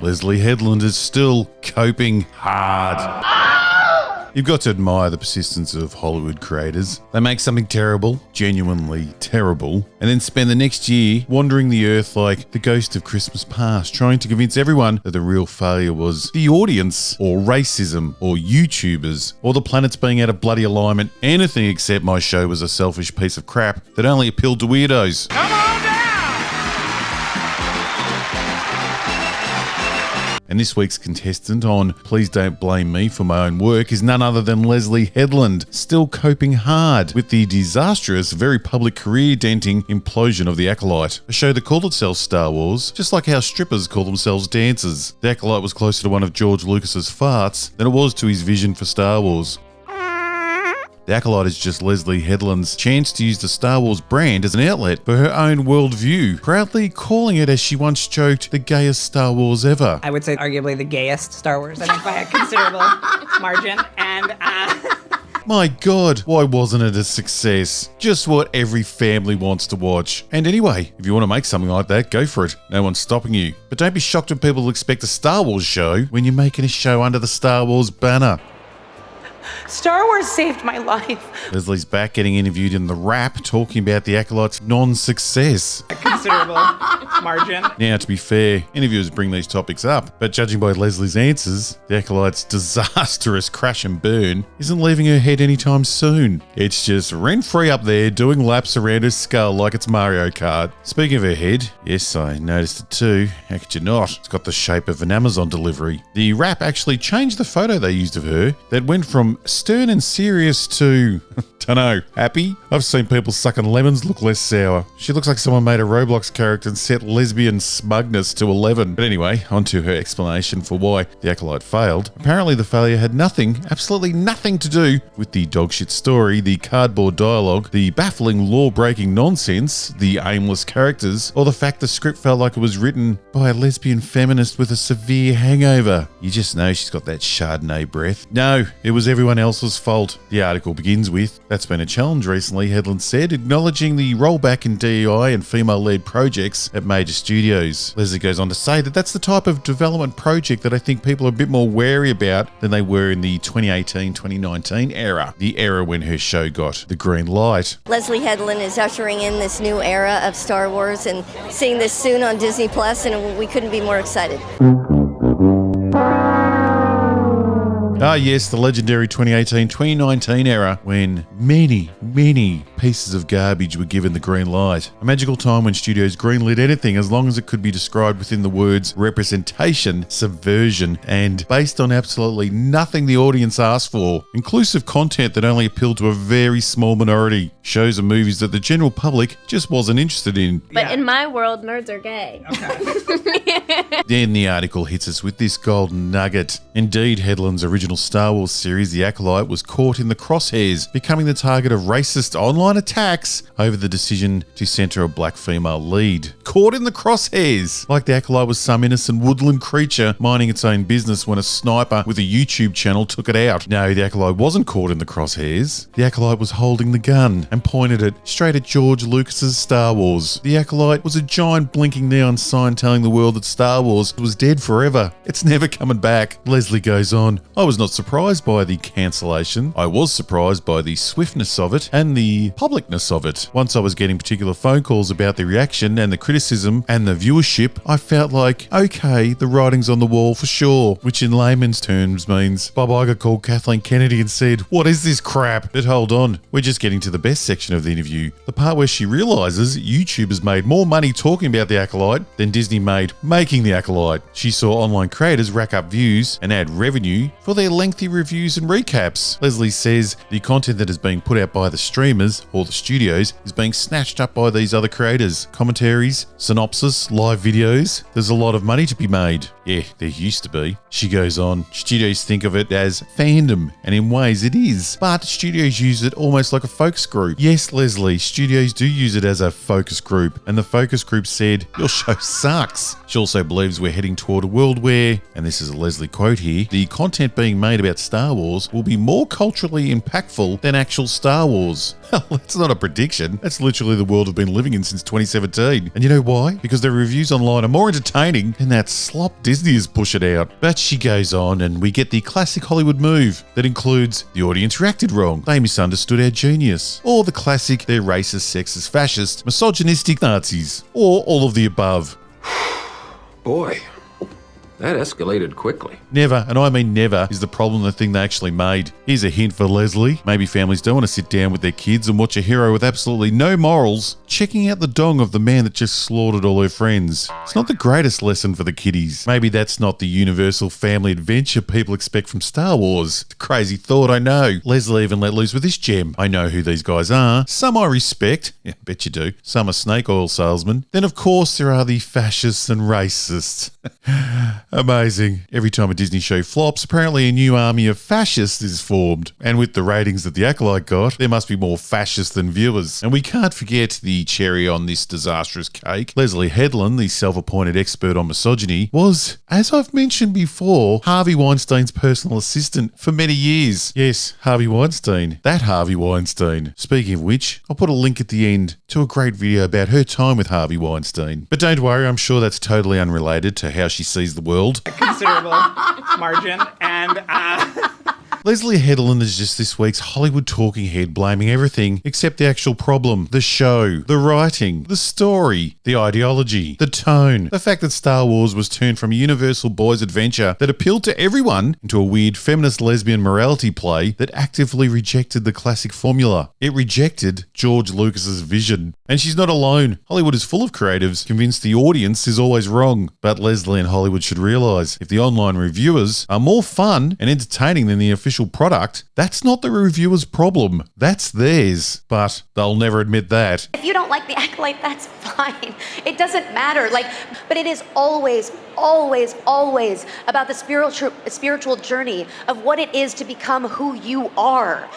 Leslye Headland is still coping hard. You've got to admire the persistence of Hollywood creators. They make something terrible, genuinely terrible, and then spend the next year wandering the earth like the ghost of Christmas past, trying to convince everyone that the real failure was the audience, or racism, or YouTubers, or the planets being out of bloody alignment. Anything except my show was a selfish piece of crap that only appealed to weirdos. Come on down! And this week's contestant on Please Don't Blame Me for My Own Work is none other than Leslye Headland, still coping hard with the disastrous, very public career-denting implosion of The Acolyte, a show that called itself Star Wars, just like how strippers call themselves dancers. The Acolyte was closer to one of George Lucas's farts than it was to his vision for Star Wars. The Acolyte is just Leslye Headland's chance to use the Star Wars brand as an outlet for her own worldview, proudly calling it, as she once joked, the gayest Star Wars ever. I would say arguably the gayest Star Wars, I think, by a considerable margin. And My God, why wasn't it a success? Just what every family wants to watch. And anyway, if you want to make something like that, go for it. No one's stopping you. But don't be shocked when people expect a Star Wars show when you're making a show under the Star Wars banner. Star Wars saved my life. Leslie's back getting interviewed in The Wrap, talking about The Acolyte's non-success. A considerable margin. Now, to be fair, interviewers bring these topics up, but judging by Leslie's answers, The Acolyte's disastrous crash and burn isn't leaving her head anytime soon. It's just rent-free up there, doing laps around her skull like it's Mario Kart. Speaking of her head, yes, I noticed it too. How could you not? It's got the shape of an Amazon delivery. The Wrap actually changed the photo they used of her that went from stern and serious to, dunno, happy? I've seen people sucking lemons look less sour. She looks like someone made a Roblox character and set lesbian smugness to 11. But anyway, on to her explanation for why The Acolyte failed. Apparently the failure had nothing, absolutely nothing to do with the dogshit story, the cardboard dialogue, the baffling law-breaking nonsense, the aimless characters, or the fact the script felt like it was written by a lesbian feminist with a severe hangover. You just know she's got that Chardonnay breath. No, it was everyone else's fault. The article begins with, "That's been a challenge recently," Headland said, acknowledging the rollback in DEI and female-led projects at major studios. Leslye goes on to say that that's the type of development project that I think people are a bit more wary about than they were in the 2018-2019 era, the era when her show got the green light. Leslye Headland is ushering in this new era of Star Wars and seeing this soon on Disney Plus, and we couldn't be more excited. Ah yes, the legendary 2018-2019 era when many pieces of garbage were given the green light. A magical time when studios greenlit anything as long as it could be described within the words representation, subversion, and based on absolutely nothing the audience asked for. Inclusive content that only appealed to a very small minority. Shows and movies that the general public just wasn't interested in. But in my world, nerds are gay. Okay. Then the article hits us with this golden nugget. Indeed, Headland's original Star Wars series, The Acolyte, was caught in the crosshairs, becoming the target of racist online attacks over the decision to centre a black female lead. Caught in the crosshairs! Like The Acolyte was some innocent woodland creature minding its own business when a sniper with a YouTube channel took it out. No, The Acolyte wasn't caught in the crosshairs. The Acolyte was holding the gun and pointed it straight at George Lucas's Star Wars. The Acolyte was a giant blinking neon sign telling the world that Star Wars was dead forever. It's never coming back. Leslye goes on, "I was not surprised by the cancellation. I was surprised by the swiftness of it and the publicness of it. Once I was getting particular phone calls about the reaction and the criticism and the viewership, I felt like, okay, the writing's on the wall for sure," which in layman's terms means Bob Iger called Kathleen Kennedy and said, "What is this crap?" But hold on, we're just getting to the best section of the interview. The part where she realises YouTube has made more money talking about The Acolyte than Disney made making The Acolyte. She saw online creators rack up views and add revenue for their lengthy reviews and recaps. Leslye says the content that is being put out by the streamers or the studios is being snatched up by these other creators. Commentaries, synopsis, live videos. There's a lot of money to be made. Yeah, there used to be. She goes on, studios think of it as fandom, and in ways it is. But studios use it almost like a focus group. Yes, Leslye, studios do use it as a focus group, and the focus group said, "Your show sucks." She also believes we're heading toward a world where, and this is a Leslye quote here, "the content being being made about Star Wars will be more culturally impactful than actual Star Wars. Well, that's not a prediction. That's literally the world we've been living in since 2017. And you know why? Because the reviews online are more entertaining than that slop Disney is pushing out. But she goes on, and we get the classic Hollywood move that includes the audience reacted wrong, they misunderstood our genius, or the classic they're racist, sexist, fascist, misogynistic Nazis, or all of the above. Boy, that escalated quickly. Never, and I mean never, is the problem the thing they actually made. Here's a hint for Leslye. Maybe families don't want to sit down with their kids and watch a hero with absolutely no morals checking out the dong of the man that just slaughtered all her friends. It's not the greatest lesson for the kiddies. Maybe that's not the universal family adventure people expect from Star Wars. It's a crazy thought, I know. Leslye even let loose with this gem. I know who these guys are. Some I respect. Yeah, bet you do. Some are snake oil salesmen. Then of course there are the fascists and racists. Amazing. Every time a Disney show flops, apparently a new army of fascists is formed. And with the ratings that the Acolyte got, there must be more fascists than viewers. And we can't forget the cherry on this disastrous cake. Leslye Headland, the self-appointed expert on misogyny, was, as I've mentioned before, Harvey Weinstein's personal assistant for many years. Yes, Harvey Weinstein. That Harvey Weinstein. Speaking of which, I'll put a link at the end to a great video about her time with Harvey Weinstein. But don't worry, I'm sure that's totally unrelated to how she sees the world. Considerable margin. And Leslye Headland is just this week's Hollywood talking head, blaming everything except the actual problem. The show, the writing, the story, the ideology, the tone. The fact that Star Wars was turned from a universal boys' adventure that appealed to everyone into a weird feminist lesbian morality play that actively rejected the classic formula. It rejected George Lucas's vision. And she's not alone. Hollywood is full of creatives convinced the audience is always wrong. But Leslye and Hollywood should realise if the online reviewers are more fun and entertaining than the official product, that's not the reviewer's problem. That's theirs. But they'll never admit that. If you don't like the Acolyte, that's fine. It doesn't matter. But it is always about the spiritual journey of what it is to become who you are.